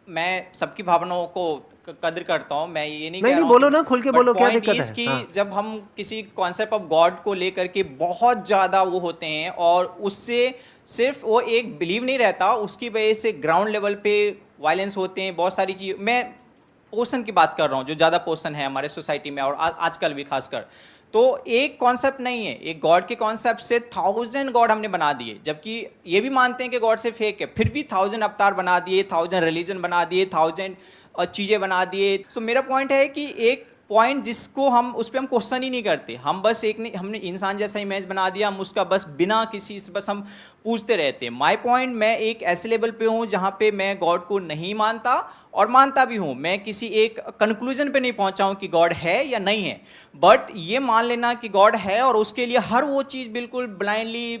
मैं सबकी भावनाओं को कद्र करता हूँ, मैं ये नहीं कह नहीं रहा हूँ बोलो ना, खुल के बोलो, क्या पॉइंट दिक्कत इज है? कि हाँ। जब हम किसी कॉन्सेप्ट ऑफ गॉड को लेकर के बहुत ज़्यादा वो होते हैं और उससे सिर्फ वो एक बिलीव नहीं रहता, उसकी वजह से ग्राउंड लेवल पे वायलेंस होते हैं, बहुत सारी चीज़। मैं पोर्शन की बात कर रहा हूँ, जो ज़्यादा पोर्शन है हमारे सोसाइटी में और आजकल भी खासकर। तो एक कॉन्सेप्ट नहीं है, एक गॉड के कॉन्सेप्ट से 1000 गॉड हमने बना दिए, जबकि ये भी मानते हैं कि गॉड से फेक है, फिर भी 1000 अवतार बना दिए, 1000 रिलीजन बना दिए, 1000 चीज़ें बना दिए। सो मेरा पॉइंट है कि एक पॉइंट जिसको हम उस पर हम क्वेश्चन ही नहीं करते, हम बस एक नहीं, हमने इंसान जैसा इमेज बना दिया, हम उसका बस बिना किसी से बस हम पूछते रहते हैं। माय पॉइंट, मैं एक ऐसे लेवल पे हूँ जहाँ पे मैं गॉड को नहीं मानता और मानता भी हूँ, मैं किसी एक कंक्लूजन पे नहीं पहुँचा हूँ कि गॉड है या नहीं है। बट ये मान लेना कि गॉड है और उसके लिए हर वो चीज़ बिल्कुल ब्लाइंडली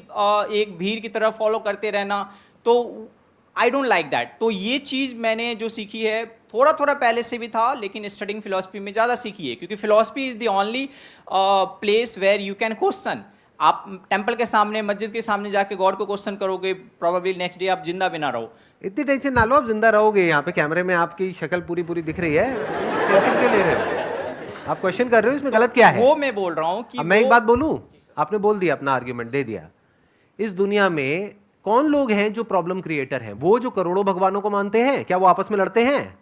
एक भीड़ की तरह फॉलो करते रहना, तो आई डोंट लाइक दैट। तो ये चीज़ मैंने जो सीखी है, थोड़ा थोड़ा पहले से भी था, लेकिन स्टडिंग फिलोसफी में ज़्यादा सीखी है, क्योंकि philosophy is the only place where you can question. आप टेंपल के सामने, मस्जिद के सामने जाके गॉड को क्वेश्चन करोगे, प्रोबेबली नेक्स्ट डे आप जिंदा भी ना रहो। इतनी टेंशन ना लो, आप जिंदा रहोगे। यहाँ पे कैमरे में आपकी शक्ल पूरी पूरी दिख रही है, टेंशन क्यों ले रहे हो? आप क्वेश्चन कर रहे हो, इसमें गलत क्या है? वो मैं बोल रहा हूँ कि अब मैं एक बात बोलूं, आपने बोल दिया, अपना आर्ग्यूमेंट दे दिया। इस दुनिया में कौन लोग हैं जो प्रॉब्लम क्रिएटर हैं? वो जो करोड़ों भगवानों को मानते हैं, क्या वो आपस में लड़ते हैं?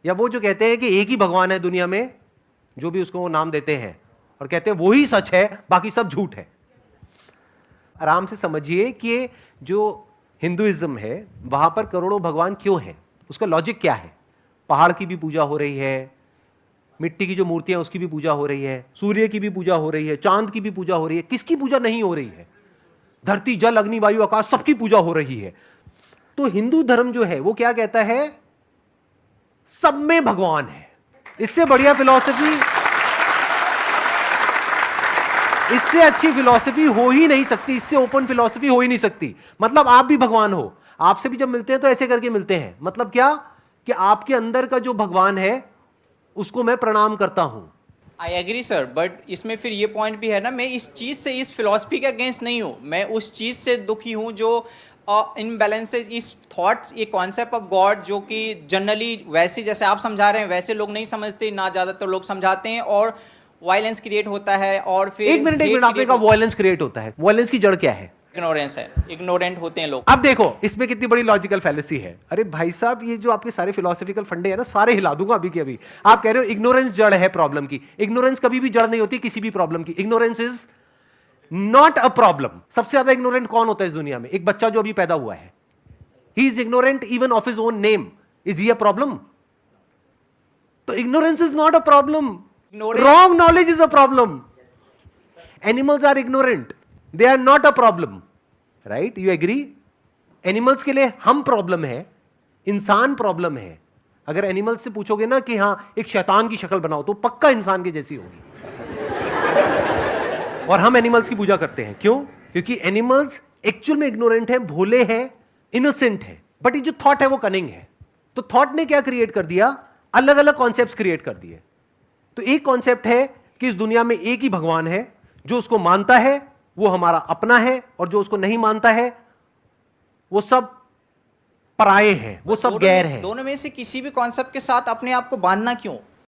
या वो जो कहते हैं कि एक ही भगवान है दुनिया में, जो भी उसको वो नाम देते हैं और कहते हैं वो ही सच है, बाकी सब झूठ है? आराम से समझिए कि जो हिंदुइज्म है वहां पर करोड़ों भगवान क्यों हैं, उसका लॉजिक क्या है। पहाड़ की भी पूजा हो रही है, मिट्टी की जो मूर्तियां उसकी भी पूजा हो रही है, सूर्य की भी पूजा हो रही है, चांद की भी पूजा हो रही है। किसकी पूजा नहीं हो रही है? धरती, जल, अग्नि, वायु, आकाश, सबकी पूजा हो रही है। तो हिंदू धर्म जो है वो क्या कहता है? सब में भगवान है। इससे बढ़िया फिलॉसफी, इससे अच्छी फिलॉसफी हो ही नहीं सकती, इससे ओपन फिलॉसफी हो ही नहीं सकती। मतलब आप भी भगवान हो, आपसे भी जब मिलते हैं तो ऐसे करके मिलते हैं। मतलब क्या? कि आपके अंदर का जो भगवान है उसको मैं प्रणाम करता हूं। आई एग्री सर, बट इसमें फिर ये पॉइंट भी है ना, मैं इस चीज़ से, इस फिलॉसफी के अगेंस्ट नहीं हूँ, मैं उस चीज़ से दुखी हूँ जो इनबैलेंसेज, इस थॉट्स, ये कॉन्सेप्ट ऑफ गॉड जो कि जनरली वैसे जैसे आप समझा रहे हैं वैसे लोग नहीं समझते ना, ज़्यादातर लोग समझाते हैं और वायलेंस क्रिएट होता है। और फिर एक मिनट, आपने कहा वायलेंस क्रिएट होता है, वायलेंस की जड़ क्या है? इग्नोरेंस है, इग्नोरेंट होते हैं लोग। अब देखो इसमें कितनी बड़ी लॉजिकल फैलेसी है। अरे भाई साहब, ये जो आपके सारे फिलोसॉफिकल फंडे हैं ना, सारे हिला दूंगा अभी के अभी। आप कह रहे हो इग्नोरेंस जड़ है प्रॉब्लम की। इग्नोरेंस कभी भी जड़ नहीं होती किसी भी प्रॉब्लम की। Ignorance is not a problem. सबसे ज्यादा इग्नोरेंट कौन होता है इस दुनिया में? एक बच्चा जो अभी पैदा हुआ है, he is ignorant even of his own name. Is he a problem? तो ignorance is not a problem, wrong knowledge is a problem. Animals are ignorant, they are not a problem, right? You agree? Animals के लिए हम problem है, इंसान problem है। अगर animals से पूछोगे ना कि हां एक शैतान की शक्ल बनाओ, तो पक्का इंसान की जैसी होगी। और हम एनिमल्स की पूजा करते हैं, क्यों? क्योंकि एनिमल्स एक्चुअल में इग्नोरेंट है, भोले हैं, इनोसेंट है। बट ये जो थॉट है वो कनिंग है। तो थॉट ने क्या क्रिएट कर दिया? अलग अलग कॉन्सेप्ट्स क्रिएट कर दिए। तो एक कॉन्सेप्ट है कि इस दुनिया में एक ही भगवान है, जो उसको मानता है वो हमारा अपना है, और जो उसको नहीं मानता है वो सब पराये हैं, वो सब गैर हैं। दोनों में से किसी भी कॉन्सेप्ट के साथ अपने आप को बांधना क्यों?